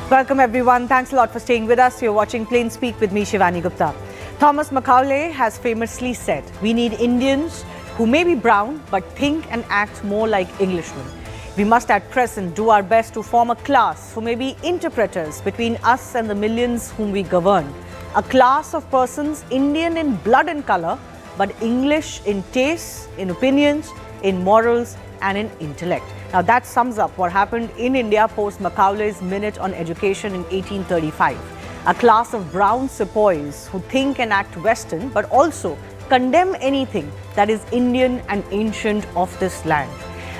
Welcome everyone. Thanks a lot for staying with us. You're watching Plain Speak with me, Shivani Gupta. Thomas Macaulay has famously said, we need Indians who may be brown but think and act more like Englishmen. We must at present do our best to form a class who may be interpreters between us and the millions whom we govern. A class of persons Indian in blood and colour, but English in tastes, in opinions, in morals and in intellect. Now that sums up what happened in India post Macaulay's Minute on Education in 1835. A class of brown sepoys who think and act Western but also condemn anything that is Indian and ancient of this land.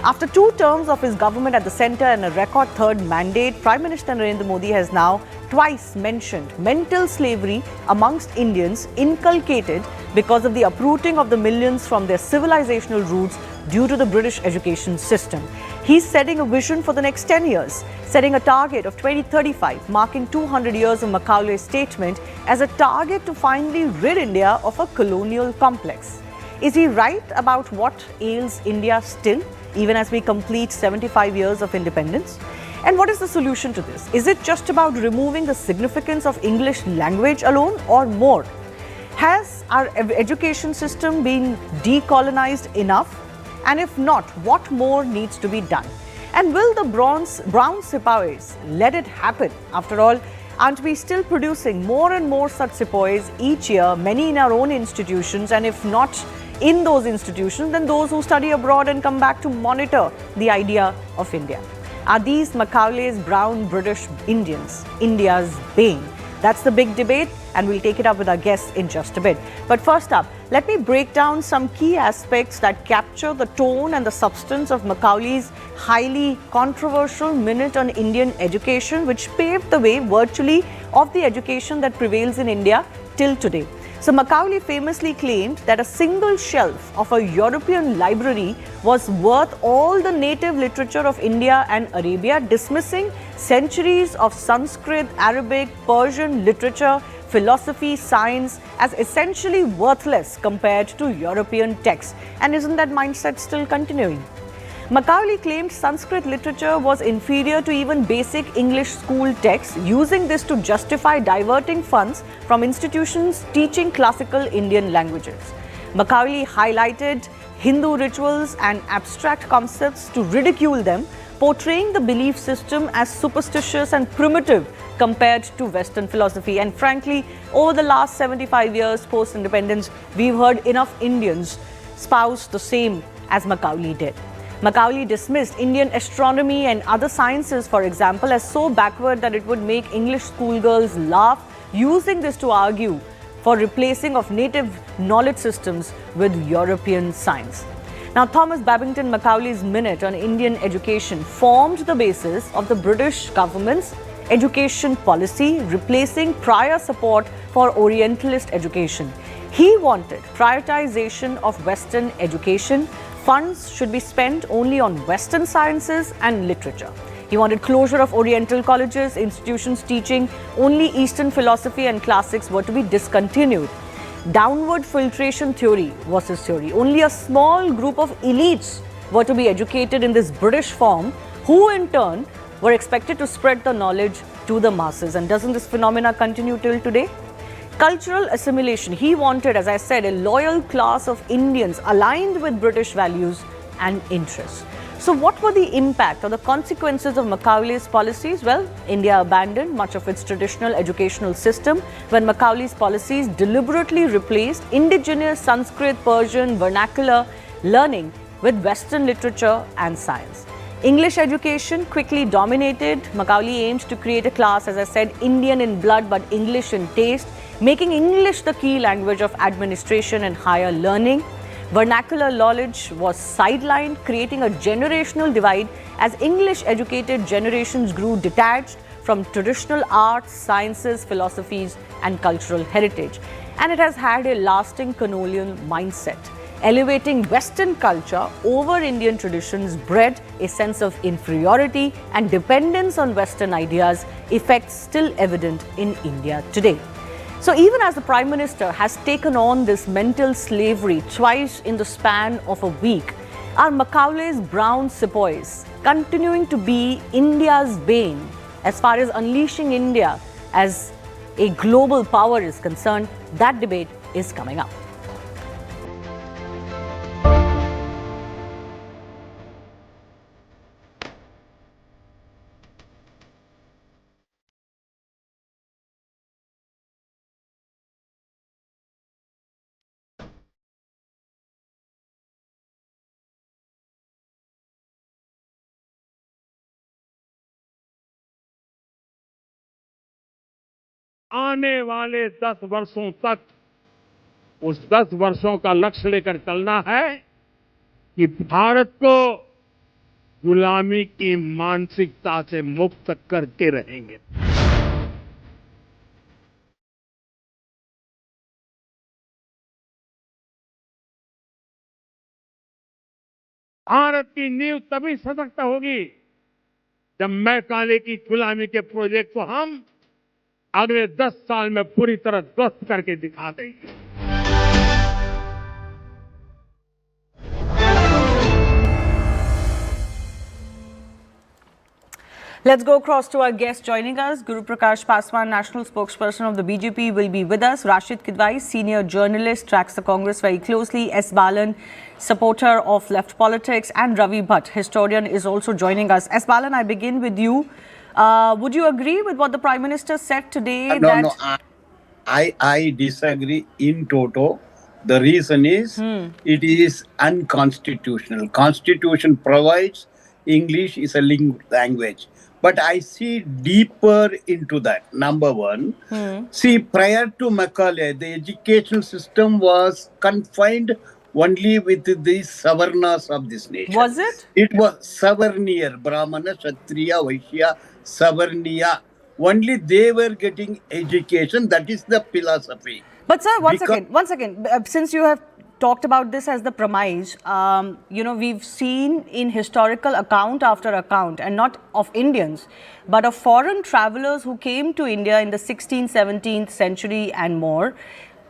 After 2 terms of his government at the centre and a record 3rd mandate, Prime Minister Narendra Modi has now twice mentioned mental slavery amongst Indians inculcated because of the uprooting of the millions from their civilizational roots due to the British education system. He's setting a vision for the next 10 years, setting a target of 2035, marking 200 years of Macaulay's statement as a target to finally rid India of a colonial complex. Is he right about what ails India still, even as we complete 75 years of independence? And what is the solution to this? Is it just about removing the significance of English language alone or more? Has our education system been decolonized enough? And if not, what more needs to be done? And will the brown sepoys let it happen? After all, aren't we still producing more and more such sepoys each year, many in our own institutions, and if not in those institutions, then those who study abroad and come back to monitor the idea of India? Are these Macaulay's brown British Indians India's bane? That's the big debate, and we'll take it up with our guests in just a bit. But first up, let me break down some key aspects that capture the tone and the substance of Macaulay's highly controversial Minute on Indian Education, which paved the way virtually of the education that prevails in India till today. So Macaulay famously claimed that a single shelf of a European library was worth all the native literature of India and Arabia, dismissing centuries of Sanskrit, Arabic, Persian literature, philosophy, science as essentially worthless compared to European texts. And isn't that mindset still continuing? Macaulay claimed Sanskrit literature was inferior to even basic English school texts, using this to justify diverting funds from institutions teaching classical Indian languages. Macaulay highlighted Hindu rituals and abstract concepts to ridicule them, portraying the belief system as superstitious and primitive compared to Western philosophy. And frankly, over the last 75 years post-independence, we've heard enough Indians espouse the same as Macaulay did. Macaulay dismissed Indian astronomy and other sciences, for example, as so backward that it would make English schoolgirls laugh, using this to argue for replacing of native knowledge systems with European science. Now, Thomas Babington Macaulay's Minute on Indian Education formed the basis of the British government's education policy, replacing prior support for Orientalist education. He wanted prioritization of Western education. Funds should be spent only on Western sciences and literature. He wanted closure of Oriental colleges. Institutions teaching only Eastern philosophy and classics were to be discontinued. Downward filtration theory was his theory. Only a small group of elites were to be educated in this British form, who in turn were expected to spread the knowledge to the masses. And doesn't this phenomena continue till today? Cultural assimilation. He wanted, as I said, a loyal class of Indians aligned with British values and interests. So what were the impact or the consequences of Macaulay's policies? Well, India abandoned much of its traditional educational system when Macaulay's policies deliberately replaced indigenous Sanskrit, Persian, vernacular learning with Western literature and science. English education quickly dominated. Macaulay aimed to create a class, as I said, Indian in blood but English in taste, making English the key language of administration and higher learning. Vernacular knowledge was sidelined, creating a generational divide as English-educated generations grew detached from traditional arts, sciences, philosophies and cultural heritage. And it has had a lasting colonial mindset. Elevating Western culture over Indian traditions bred a sense of inferiority and dependence on Western ideas, effects still evident in India today. So even as the Prime Minister has taken on this mental slavery twice in the span of a week, are Macaulay's brown sepoys continuing to be India's bane As far as unleashing India as a global power is concerned, that debate is coming up. आने वाले 10 वर्षों तक उस 10 वर्षों का लक्ष्य लेकर चलना है कि भारत को गुलामी की मानसिकता से मुक्त करके रहेंगे। भारत की नींव तभी सशक्त होगी जब मैकाले की गुलामी के प्रोजेक्ट को हम अगले 10 साल में पूरी तरह ध्वस्त करके दिखा देंगे। Let's go across to our guest joining us. Guru Prakash Paswan, national spokesperson of the BJP, will be with us. Rashid Kidwai, senior journalist, tracks the Congress very closely. S. Balan, supporter of left politics, and Ravi Bhatt, historian, is also joining us. S. Balan, I begin with you. Would you agree with what the Prime Minister said today? No, I disagree in toto. The reason is it is unconstitutional. Constitution provides English is a language. But I see deeper into that. Number one, see, prior to Macaulay, the education system was confined only with the Savarnas of this nation. Was it? It was Savarnier, Brahmana, Kshatriya, Vaishya, Savarniya. Only they were getting education. That is the philosophy. But sir, one second. Since you have talked about this as the premise, we've seen in historical account after account, and not of Indians, but of foreign travelers who came to India in the 16th, 17th century and more.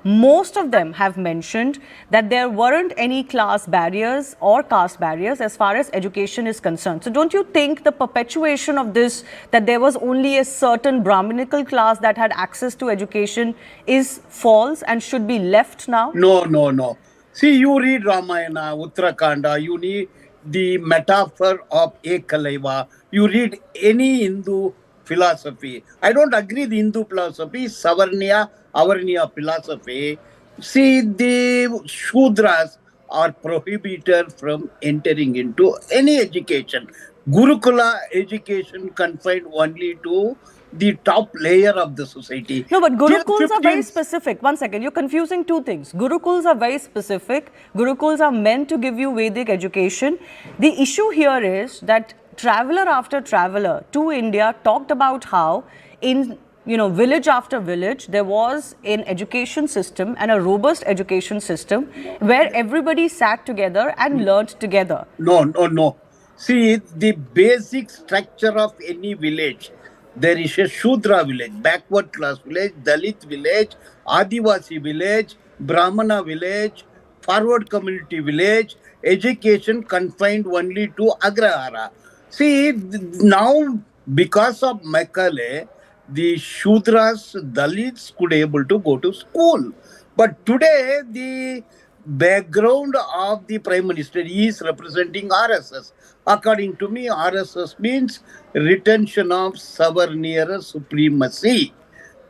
Most of them have mentioned that there weren't any class barriers or caste barriers as far as education is concerned. So don't you think the perpetuation of this, that there was only a certain Brahminical class that had access to education, is false and should be left now? No. See, you read Ramayana, Uttarakhanda, you need the metaphor of Ekalaiva, you read any Hindu philosophy. I don't agree with Hindu philosophy, Savarniya, Avarniya philosophy. See, the Shudras are prohibited from entering into any education. Gurukula education confined only to the top layer of the society. No, but Gurukuls are very specific. One second, you're confusing two things. Gurukuls are very specific. Gurukuls are meant to give you Vedic education. The issue here is that traveler after traveler to India talked about how in village after village, there was an education system and a robust education system where everybody sat together and learned together. No. See, the basic structure of any village, there is a Shudra village, backward class village, Dalit village, Adivasi village, Brahmana village, forward community village, education confined only to Agrahara. See, now because of Macaulay, the Shudras, Dalits could able to go to school. But today, the background of the Prime Minister is representing RSS. According to me, RSS means retention of Savarniya supremacy.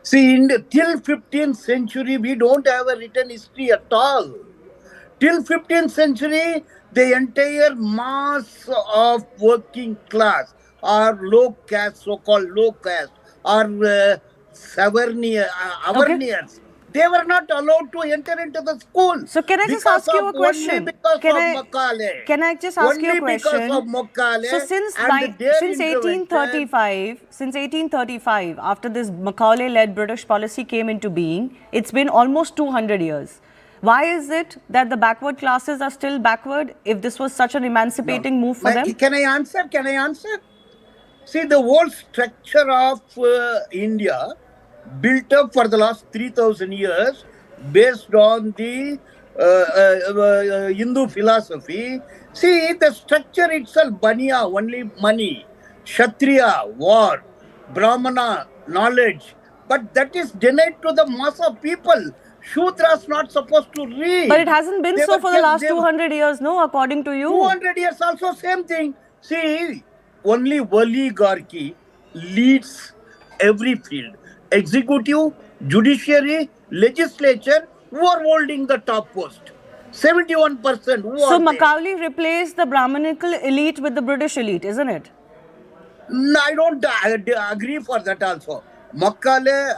See, till 15th century, we don't have a written history at all. Till 15th century, the entire mass of working class or low caste, so-called low caste, or Savarniya, Avarniyas, they were not allowed to enter into the school. So can I just ask you a question? Only because of Macaulay. Can I just ask you a question? Only because of Macaulay. So since 1835, after this Macaulay-led British policy came into being, it's been almost 200 years. Why is it that the backward classes are still backward if this was such an emancipating move for them? Can I answer? See, the whole structure of India built up for the last 3,000 years based on the Hindu philosophy. See, the structure itself, Baniya, only money, Kshatriya, war, Brahmana knowledge, but that is denied to the mass of people. Shudras not supposed to read. But it hasn't been They so were for the last they, 200 years, no, according to you. 200 years also same thing. See, only oligarchy leads every field. Executive, judiciary, legislature, who are holding the top post. 71%, who So are they? Macaulay replaced the Brahminical elite with the British elite, isn't it? No, I don't agree for that also. Macaulay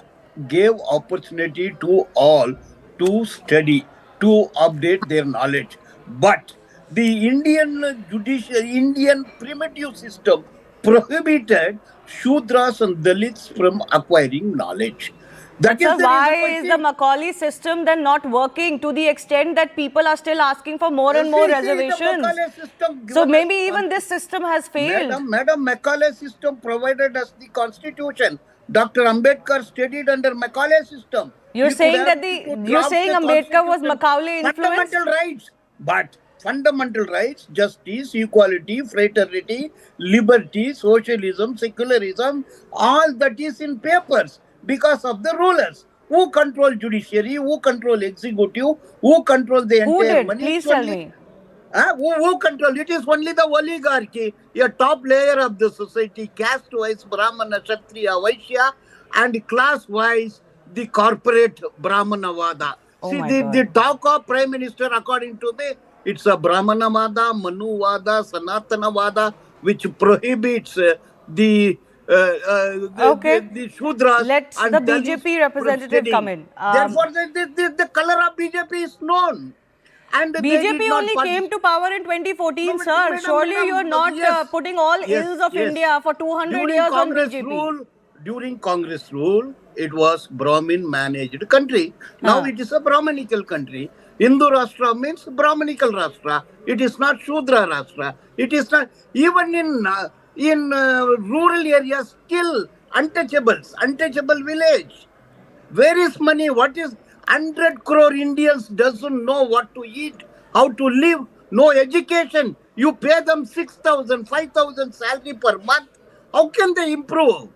gave opportunity to all to study, to update their knowledge. But the Indian judiciary, Indian primitive system prohibited Shudras and Dalits from acquiring knowledge. That But is sir, the why reason why. is the Macaulay system then not working to the extent that people are still asking for more and more See, the reservations? Macaulay system So given us maybe even this system has failed. Madam, Macaulay system provided us the constitution. Dr. Ambedkar studied under Macaulay system. You're He could saying have that to you're draft saying a Ambedkar was constitution. Macaulay influenced? Fundamental rights. But fundamental rights, justice, equality, fraternity, liberty, socialism, secularism, all that is in papers because of the rulers. Who control judiciary, who control executive, who control the Who entire did? money. Please tell me. Who control? It is only the oligarchy, a top layer of the society, caste-wise, Brahmana, Kshatriya, Vaishya, and class-wise, the corporate Brahmanavada. Oh See, my the God. talk of Prime Minister, according to me, it's a Brahmanavada, Manuvada, Sanatanavada, which prohibits Okay. the Shudras Let the and Dalits BJP from representative come studying. in. Therefore, the color of BJP is known. And they BJP did not only came participate. to power in 2014, No, sir. Surely you are not yes, putting all ills of yes. India for 200 years on BJP. During Congress rule, it was Brahmin managed country. Now Huh. it is a Brahminical country. Hindu Rashtra means Brahminical Rashtra. It is not Shudra Rashtra. It is not even in rural areas still untouchable village. Where is money? What is 100 crore Indians doesn't know what to eat, how to live, no education. You pay them 6,000, 5,000 salary per month. How can they improve?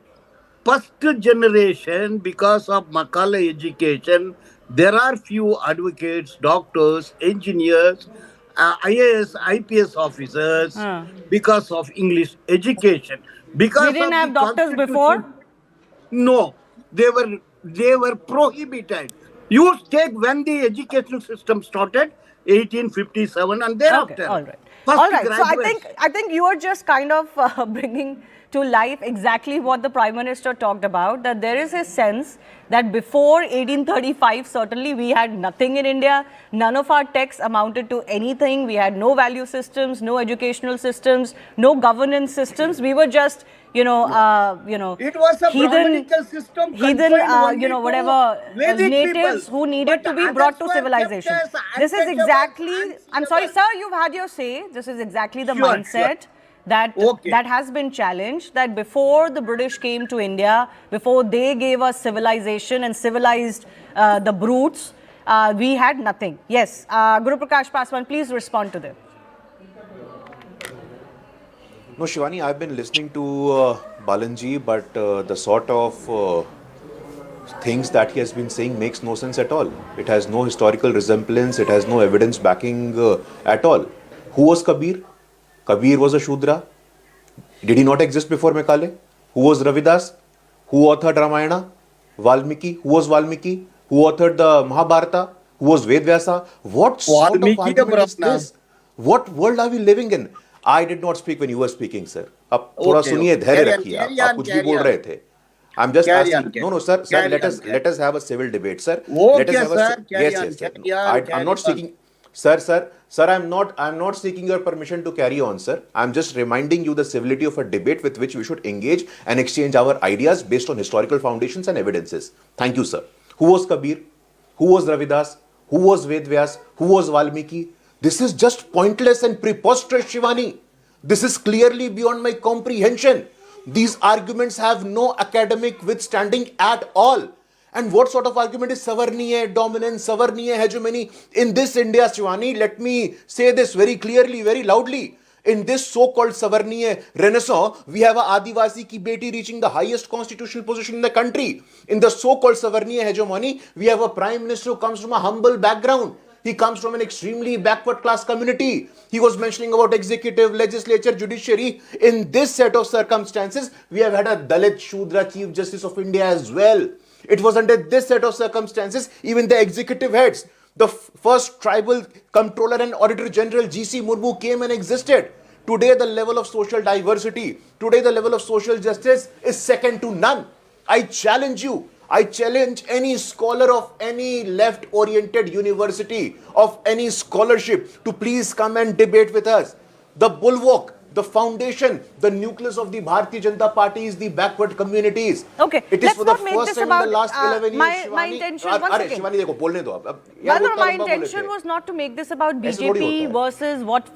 First generation, because of Macaulay education, there are few advocates, doctors, engineers, IAS, IPS officers, Huh. because of English education. We Because didn't of the have doctors before. constitution, no, they were prohibited. You take when the educational system started, 1857 and Okay, thereafter. all right. First All right. So graduates. I think you are just kind of bringing to life exactly what the Prime Minister talked about, that there is a sense that before 1835, certainly we had nothing in India. None of our texts amounted to anything. We had no value systems, no educational systems, no governance systems. We were just, It was a Brahminical system confined only to whatever Vedic natives people. who needed But to be others brought to were kept civilization. as This is untouchables, exactly, I'm sorry, unseeable. sir, you've had your say. This is exactly the Sure. mindset that Okay. that has been challenged, that before the British came to India, before they gave us civilization and civilized the brutes, we had nothing. Yes, Guru Prakash Paswan, please respond to them. No, Shivani, I've been listening to Balanji, but the sort of things that he has been saying makes no sense at all. It has no historical resemblance, it has no evidence backing at all. Who was Kabir? Kabir was a Shudra. Did he not exist before Macaulay? Who was Ravidas? Who authored Ramayana? Valmiki? Who was Valmiki? Who authored the Mahabharata? Who was Vedvyasa? What sort of Valmiki argument is Brahmana. this? What world are we living in? I did not speak when you were speaking, sir. अब थोड़ा Okay, सुनिए, okay. धैर्य Carry on, रखिए. carry आप on, कुछ भी carry बोल on. रहे थे. I'm just Carry asking. on, carry No, on. sir. Carry Let on, us carry let us have a civil debate, sir. Okay, Let us have sir. a Carry yes, on, yes, sir. carry on, I'm not carry on. seeking, sir. I'm not seeking your permission to carry on, sir. I'm just reminding you the civility of a debate with which we should engage and exchange our ideas based on historical foundations and evidences. Thank you, sir. Who was Kabir? Who was Ravidas? Who was Vedvyas? Who was Valmiki? This is just pointless and preposterous, Shivani. This is clearly beyond my comprehension. These arguments have no academic withstanding at all. And what sort of argument is Savarniya dominance, Savarniya hegemony in this India, Shivani? Let me say this very clearly, very loudly. In this so-called Savarniya renaissance, we have a Adivasi ki beti reaching the highest constitutional position in the country. In the so-called Savarniya hegemony, we have a prime minister who comes from a humble background. He comes from an extremely backward class community. He was mentioning about executive, legislature, judiciary. In this set of circumstances, we have had a Dalit Shudra Chief Justice of India as well. It was under this set of circumstances, even the executive heads, the first tribal controller and auditor general G.C. Murmu came and existed. Today, the level of social diversity, today, the level of social justice is second to none. I challenge you. I challenge any scholar of any left-oriented university, of any scholarship, to please come and debate with us. The bulwark, the foundation, the nucleus of the Bharatiya Janata Party is the backward communities. Okay, it is let's for the not make first this time about in the last 11 years. my intention. One second. Shivani, देखो बोलने दो अब. My intention was not to make this about BJP versus what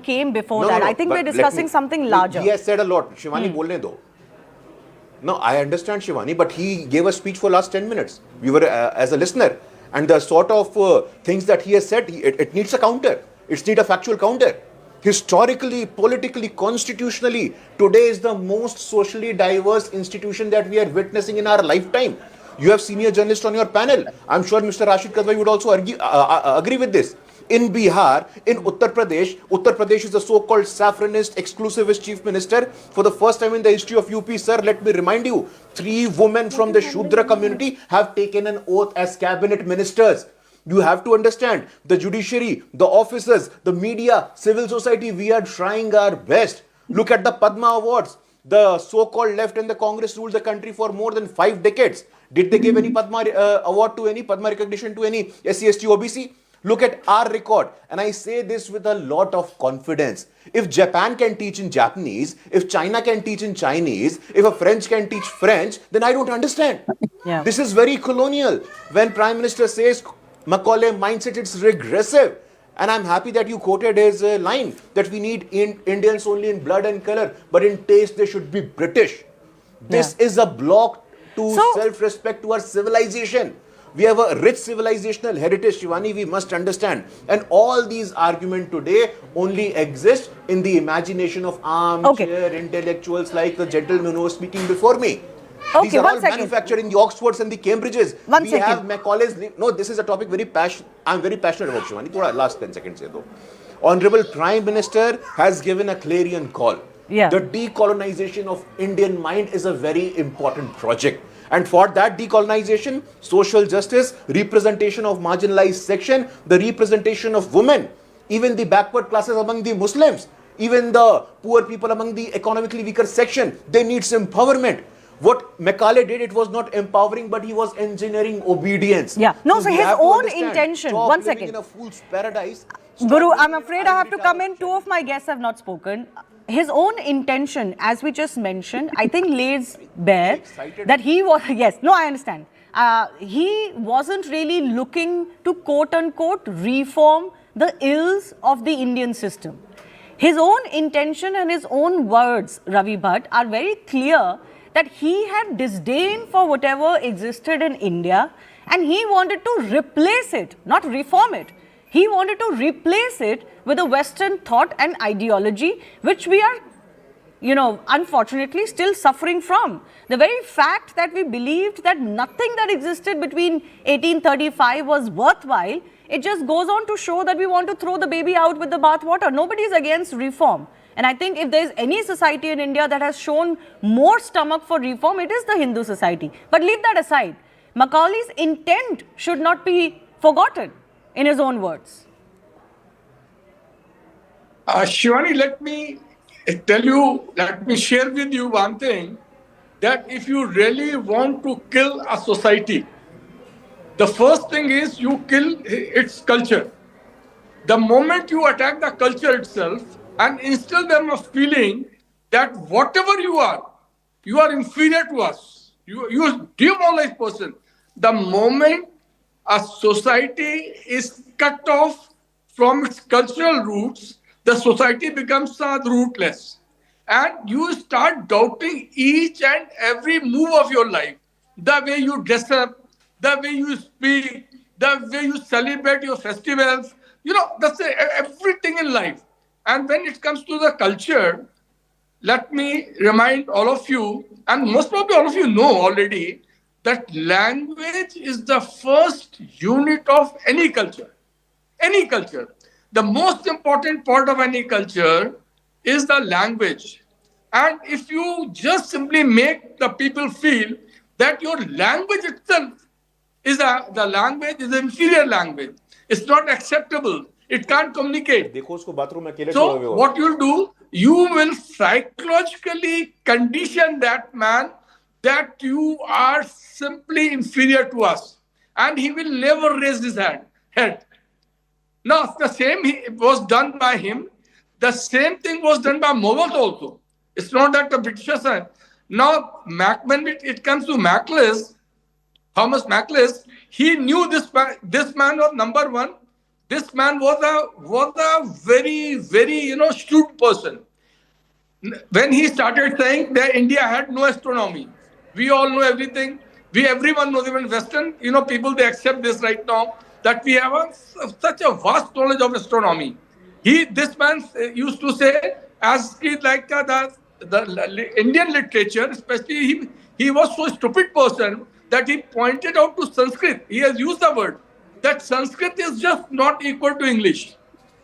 came before that. I think we're discussing something larger. He has said a lot. Shivani, बोलने दो. No, I understand Shivani, but he gave a speech for last 10 minutes. We were as a listener, and the sort of things that he has said, it needs a counter. It needs a factual counter. Historically, politically, constitutionally, today is the most socially diverse institution that we are witnessing in our lifetime. You have senior journalists on your panel. I'm sure Mr. Rashid Kadwai would also agree with this. In Bihar, in Uttar Pradesh is the so-called saffronist, exclusivist chief minister. For the first time in the history of UP, sir, let me remind you, 3 women from the Shudra community have taken an oath as cabinet ministers. You have to understand, the judiciary, the officers, the media, civil society, we are trying our best. Look at the Padma Awards. The so-called left and the Congress ruled the country for more than 5 decades. Did they give any Padma award to any, Padma recognition to any SC, ST, OBC? Look at our record, and I say this with a lot of confidence. If Japan can teach in Japanese, if China can teach in Chinese, if a French can teach French, then I don't understand. Yeah. This is very colonial. When Prime Minister says Macaulay mindset, it's regressive. And I'm happy that you quoted his line that we need Indians only in blood and color, but in taste they should be British. This is a block to self-respect, to our civilization. We have a rich civilizational heritage, Shivani, we must understand. And all these arguments today only exist in the imagination of armchair intellectuals like the gentleman who was speaking before me. These are all manufactured in the Oxfords and the Cambridges. We have Macaulay's. No, this is a topic I'm very passionate about, Shivani. Thoda last 10 seconds say do. Honorable Prime Minister has given a clarion call. Yeah. The decolonization of Indian mind is a very important project. And for that decolonization, social justice, representation of marginalized section, the representation of women, even the backward classes among the Muslims, even the poor people among the economically weaker section, they need some empowerment. What Macaulay did, it was not empowering, but he was engineering obedience. Yeah. No, so his own intention. Stop 1 second. In a fool's paradise. Guru, I'm afraid I have to come in. 2 of my guests have not spoken. His own intention, as we just mentioned, I think lays bare that he was, yes, no, I understand. He wasn't really looking to quote unquote reform the ills of the Indian system. His own intention and his own words, Ravi Bhatt, are very clear that he had disdain for whatever existed in India and he wanted to replace it, not reform it. He wanted to replace it with a Western thought and ideology, which we are, unfortunately still suffering from. The very fact that we believed that nothing that existed between 1835 was worthwhile, it just goes on to show that we want to throw the baby out with the bathwater. Nobody is against reform. And I think if there is any society in India that has shown more stomach for reform, it is the Hindu society. But leave that aside. Macaulay's intent should not be forgotten. In his own words. Shivani, let me share with you one thing, that if you really want to kill a society, the first thing is you kill its culture. The moment you attack the culture itself and instill them a feeling that whatever you are inferior to us. You are demoralized person. The moment a society is cut off from its cultural roots, the society becomes rootless. And you start doubting each and every move of your life. The way you dress up, the way you speak, the way you celebrate your festivals. That's everything in life. And when it comes to the culture, let me remind all of you, and most probably all of you know already, that language is the first unit of any culture. Any culture. The most important part of any culture is the language. And if you just simply make the people feel that your language itself the language is an inferior language, it's not acceptable, it can't communicate. देखो उसको bathroom में अकेले छोड़े हुए So हो। what you'll do, you will psychologically condition that man that you are simply inferior to us, and he will never raise his head. Now, the same was done by him. The same thing was done by Mughals also. It's not that the Britishers are. Now, when it comes to Macaulay, Thomas Macaulay, he knew this man was number one. This man was a very, very, astute person. When he started saying that India had no astronomy, we all know everything. Everyone knows, even Western, people, they accept this right now, that we have such a vast knowledge of astronomy. This man used to say, as like the Indian literature, especially he was so stupid person that he pointed out to Sanskrit. He has used the word that Sanskrit is just not equal to English.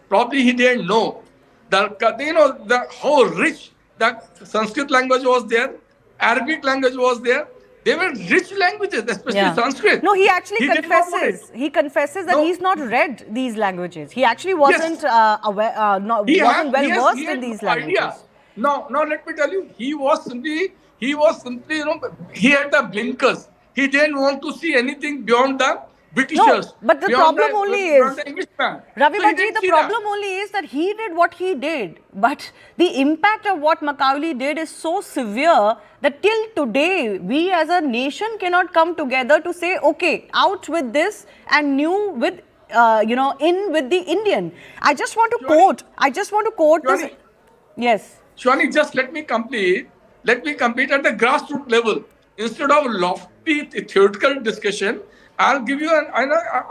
Probably he didn't know how rich the Sanskrit language was there, Arabic language was there. They were rich languages, especially Sanskrit. No, he actually confesses. He confesses that he's not read these languages. He actually wasn't wasn't well versed in these languages. Now let me tell you, he was simply, he had the blinkers. He didn't want to see anything beyond the Britishers. No, but the problem only is, Ravi so Bhaji, the problem only is that he did what he did. But the impact of what Macaulay did is so severe that till today, we as a nation cannot come together to say, okay, out with this and new with, in with the Indian. I just want to quote this. Yes. Shwani, just let me complete at the grassroots level. Instead of lofty theoretical discussion, I'll give you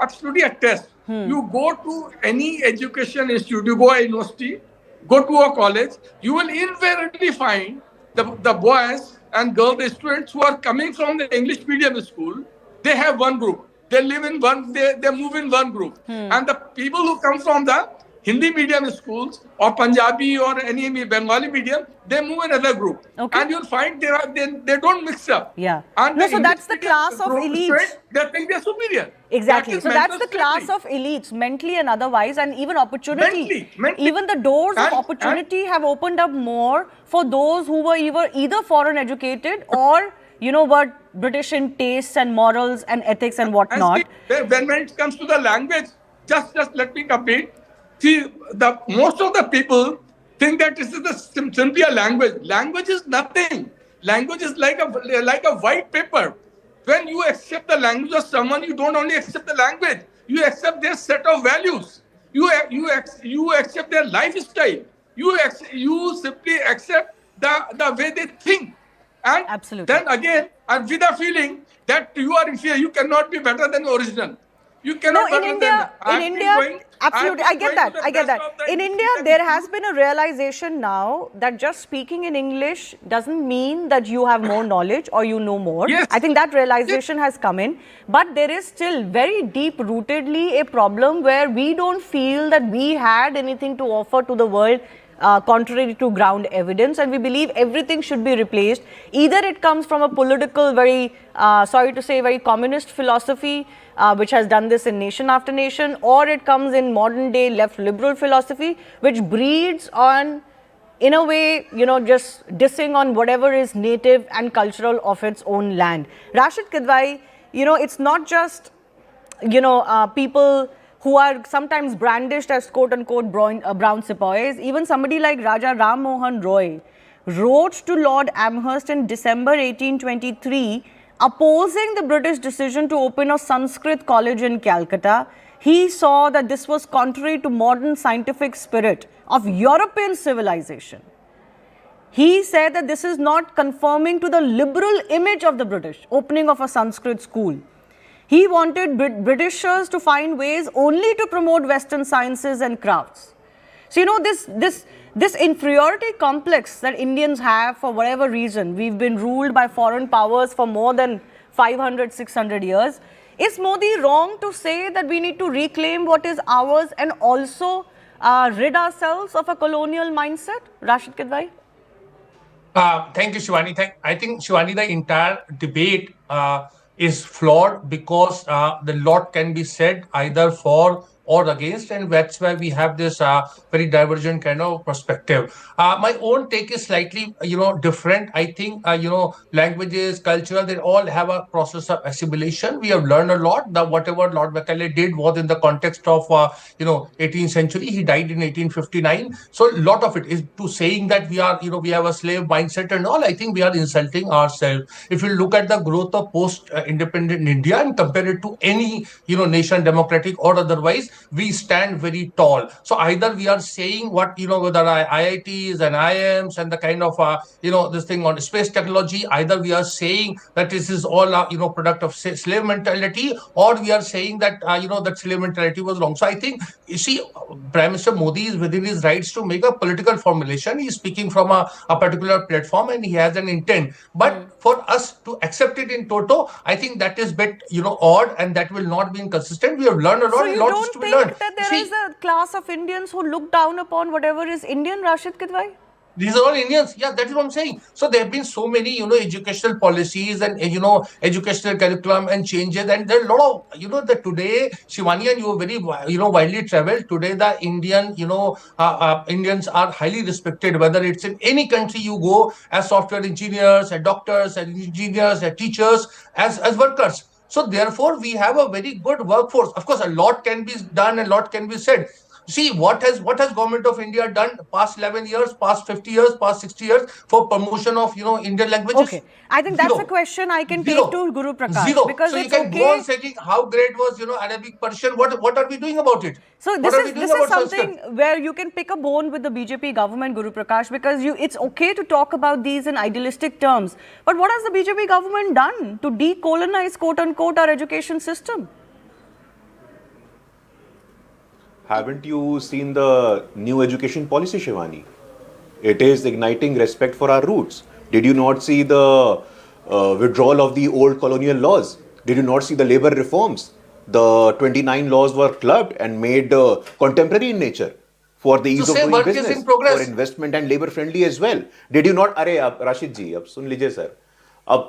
absolutely a test. You go to any education institute, you go to a university, go to a college, you will invariably find the boys and girls, the students who are coming from the English medium school, they have one group. They live in one, they move in one group. And the people who come from the Hindi medium schools or Punjabi or any Bengali medium, they move in another group. Okay. And you'll find they don't mix up. Yeah. And no, so that's the class of elites. They think they're superior. Exactly. So that's the class of elites, mentally and otherwise, and even opportunity. Mentally. Even the doors of opportunity have opened up more for those who were either foreign educated or, British in tastes and morals and ethics and whatnot. When it comes to the language, just let me complete. See, most of the people think that this is simply a language. Language is nothing. Language is like a white paper. When you accept the language of someone, you don't only accept the language. You accept their set of values. You accept their lifestyle. You simply accept the way they think. And absolutely. Then again, and with a feeling that you are inferior, you cannot be better than the original. You cannot. No, in India, absolutely, I get that. In India, there has been a realization now that just speaking in English doesn't mean that you have more knowledge or you know more. Yes. I think that realization has come in. But there is still very deep-rootedly a problem where we don't feel that we had anything to offer to the world contrary to ground evidence, and we believe everything should be replaced. Either it comes from a political, very communist philosophy, which has done this in nation after nation, or it comes in modern day left liberal philosophy, which breeds on, in a way, just dissing on whatever is native and cultural of its own land. Rashid Kidwai, it's not just, people who are sometimes brandished as quote-unquote brown sepoys. Even somebody like Raja Ram Mohan Roy wrote to Lord Amherst in December 1823 opposing the British decision to open a Sanskrit college in Calcutta. He saw that this was contrary to modern scientific spirit of European civilization. He said that this is not conforming to the liberal image of the British, opening of a Sanskrit school. He wanted Britishers to find ways only to promote Western sciences and crafts. So, this inferiority complex that Indians have for whatever reason, we've been ruled by foreign powers for more than 500, 600 years. Is Modi wrong to say that we need to reclaim what is ours and also rid ourselves of a colonial mindset? Rashid Kidwai? Thank you, Shivani. I think, Shivani, the entire debate is flawed because the lot can be said either for or against, and that's why we have this very divergent kind of perspective. My own take is slightly, different. I think, languages, culture, they all have a process of assimilation. We have learned a lot. Whatever Lord Macaulay did was in the context of, 18th century. He died in 1859. So a lot of it is to saying that we are, we have a slave mindset and all. I think we are insulting ourselves. If you look at the growth of post-independent India and compare it to any, nation, democratic or otherwise, we stand very tall. So either we are saying what, whether IITs and IIMs and the kind of, this thing on space technology, either we are saying that this is all, product of slave mentality, or we are saying that, that slave mentality was wrong. So I think, you see, Prime Minister Modi is within his rights to make a political formulation. He is speaking from a particular platform and he has an intent. But for us to accept it in toto, I think that is bit, odd, and that will not be inconsistent. We have learned a lot. So you don't think that there is a class of Indians who look down upon whatever is Indian, Rashid Kidwai? These are all Indians. Yeah, that is what I'm saying. So there have been so many, educational policies and, educational curriculum and changes. And there are a lot of, that today, Shivani, and you are very, widely traveled. Today, the Indian, Indians are highly respected, whether it's in any country you go, as software engineers, as doctors, as engineers, as teachers, as workers. So therefore, we have a very good workforce. Of course, a lot can be done, a lot can be said. See, what has Government of India done past 11 years, past 50 years, past 60 years for promotion of, Indian languages? Okay. I think that's a question I can take to Guru Prakash. Zero. Because so you can go on saying how great was, Arabic, Persian. What are we doing about it? So this is something where you can pick a bone with the BJP government, Guru Prakash, because it's okay to talk about these in idealistic terms. But what has the BJP government done to decolonize, quote unquote, our education system? Haven't you seen the new education policy, Shivani? It is igniting respect for our roots. Did you not see the withdrawal of the old colonial laws? Did you not see the labor reforms? The 29 laws were clubbed and made contemporary in nature for the ease of doing business, for investment and labor friendly as well. Did you not? Rashid ji, ab sun lijiye sir.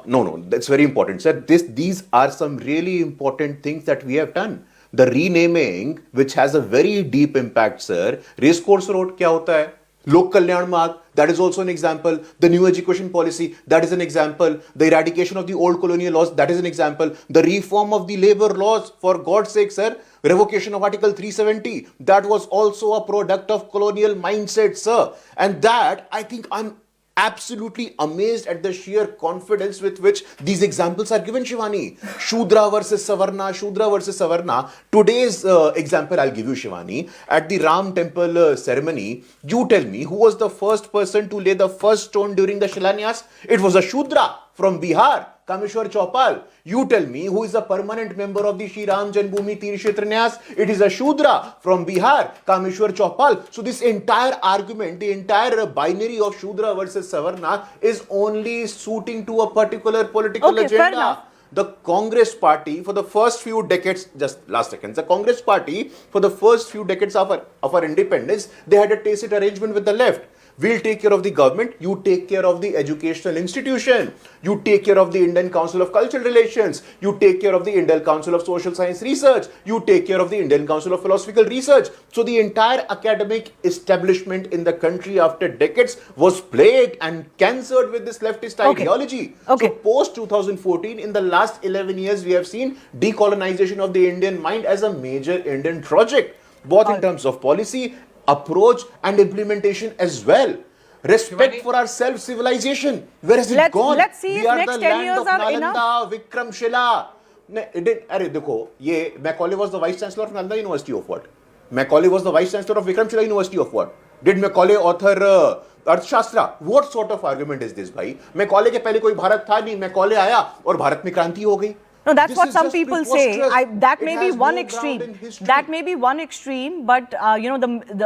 No, that's very important, sir. These are some really important things that we have done. The renaming, which has a very deep impact, sir. Race course road kya hota hai? Lok Kalyan Marg, that is also an example. The new education policy, that is an example. The eradication of the old colonial laws, that is an example. The reform of the labor laws, for God's sake, sir. Revocation of Article 370, that was also a product of colonial mindset, sir. And that, I think, I'm absolutely amazed at the sheer confidence with which these examples are given, Shivani. Shudra versus Savarna, Shudra versus Savarna. Today's example I'll give you, Shivani. At the Ram temple ceremony, you tell me who was the first person to lay the first stone during the Shilanyas? It was a Shudra from Bihar, Kameshwar Chaupal. You tell me who is a permanent member of the Shri Ram Janmabhoomi Tirkshetra Nyas? It is a Shudra from Bihar, Kameshwar Chaupal. So this entire argument, the entire binary of Shudra versus Savarna is only suiting to a particular political agenda. The Congress party for the first few decades, just last seconds, the Congress party for the first few decades of our independence, they had a tacit arrangement with the left. We'll take care of the government, you take care of the educational institution, you take care of the Indian Council of Cultural Relations, you take care of the Indian Council of Social Science Research, you take care of the Indian Council of Philosophical Research. So the entire academic establishment in the country after decades was plagued and cancered with this leftist ideology. So post 2014, in the last 11 years, we have seen decolonization of the Indian mind as a major Indian project, both in terms of policy, approach and implementation as well. Respect for our self-civilization. Where has it gone? Let's see we if are next the 10 land years of are Nalanda, enough. Vikramshila. Macaulay was the Vice Chancellor of Nalanda University of what? Macaulay was the Vice Chancellor of Vikramshila University of what? Did Macaulay author Arthashastra? What sort of argument is this, bhai? Macaulay के पहले कोई भारत था नहीं, Macaulay आया और भारत में क्रांति हो गई. No, that's This what is some just people say. preposterous. That It may be has one no ground extreme. in history. That may be one extreme, but you know,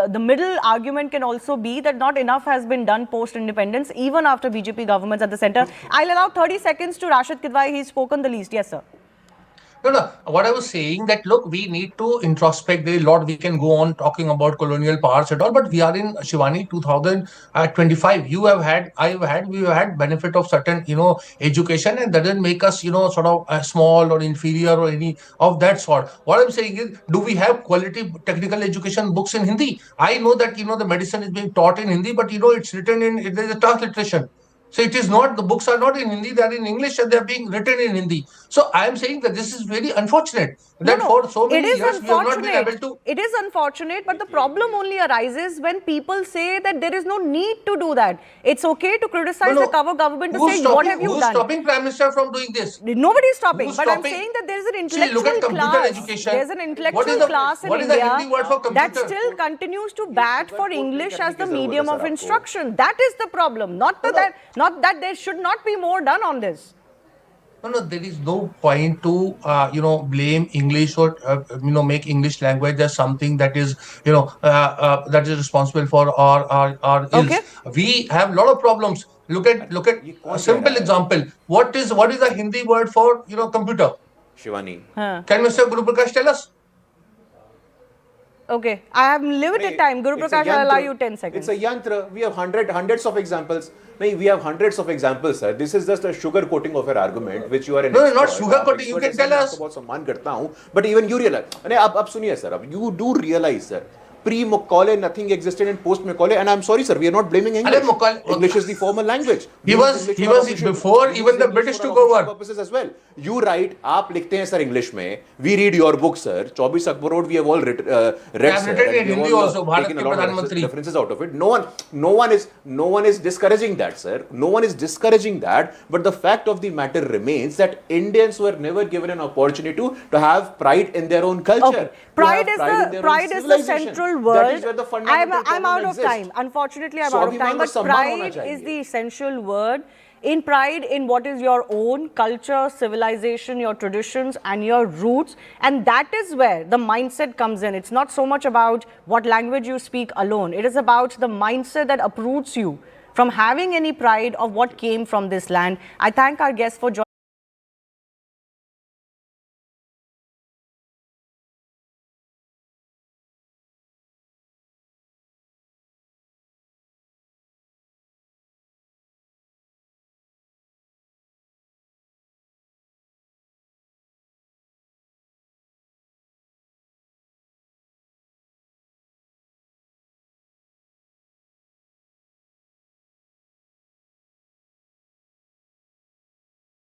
the middle argument can also be that not enough has been done post-independence, even after BJP governments at the centre. I'll allow 30 seconds to Rashid Kidwai. He's spoken the least. Yes, sir. No, no. What I was saying that look, we need to introspect. There is a lot we can go on talking about colonial powers and all, but we are in Shivani 2025. You have had, I have had, we have had benefit of certain education, and that doesn't make us sort of small or inferior or any of that sort. What I'm saying is, do we have quality technical education books in Hindi? I know that the medicine is being taught in Hindi, but it's written in there is a transliteration. So it is not, the books are not in Hindi, they are in English and they are being written in Hindi. So I am saying that this is very unfortunate No, that no, for so it many is years we have not been able unfortunate. to. It is unfortunate, but the problem only arises when people say that there is no need to do that. It's okay to criticize the cover government to say, what have you who's done? stopping Prime Minister from doing this? Nobody is stopping, Who's but I'm stopping? saying that there is an See, look intellectual at computer class. education. There's an What intellectual is the- class in what is the India Hindi word for that computer? still continues to bat for English as the करने की medium जरूरत है of sir आपको। instruction. That is the problem. Not that there should not be more done on this. No, there is no point to blame English or make English language as something that is that is responsible for our ills. Okay. We have a lot of problems. Look at ये a कौन simple कह रहा है? example. What is the Hindi word for computer? Shivani. Can Mr. Guru Prakash tell us? Okay, I have limited time. Guru It's a Prakash, I'll allow yantra. you 10 seconds. It's a yantra. We have hundreds of examples. No, we have hundreds of examples, sir. This is just a sugar coating of your argument, which you are an No, expert. not sugar आप coating. You expert can हैं, tell मैं us. आपको बहुत सम्मान करता हूँ. But even you realize. नहीं, आप सुनिए sir. You do realize, sir. Pre-Macaulay, nothing existed, and post-Macaulay. And I'm sorry, sir, we are not blaming English. English is the formal language. He was before even the British took over. Purposes as well. You write, आप लिखते हैं sir English में. We read your book, sir. 24 Akbar Road, we have all read, sir. I've written in Hindi also. Bharat Taken ke a lot Pradhan of Mantri. references out of it. No one is discouraging that, sir. No one is discouraging that. But the fact of the matter remains that Indians were never given an opportunity to have pride in their own culture. Okay. Pride is the central word. That is where the fundamental I'm out of exists. time. Unfortunately, I'm So out of time. abhiman But और सम्मान होना pride चाहिए. is the essential word. In pride in what is your own culture, civilization, your traditions and your roots. And that is where the mindset comes in. It's not so much about what language you speak alone. It is about the mindset that uproots you from having any pride of what came from this land. I thank our guests for joining.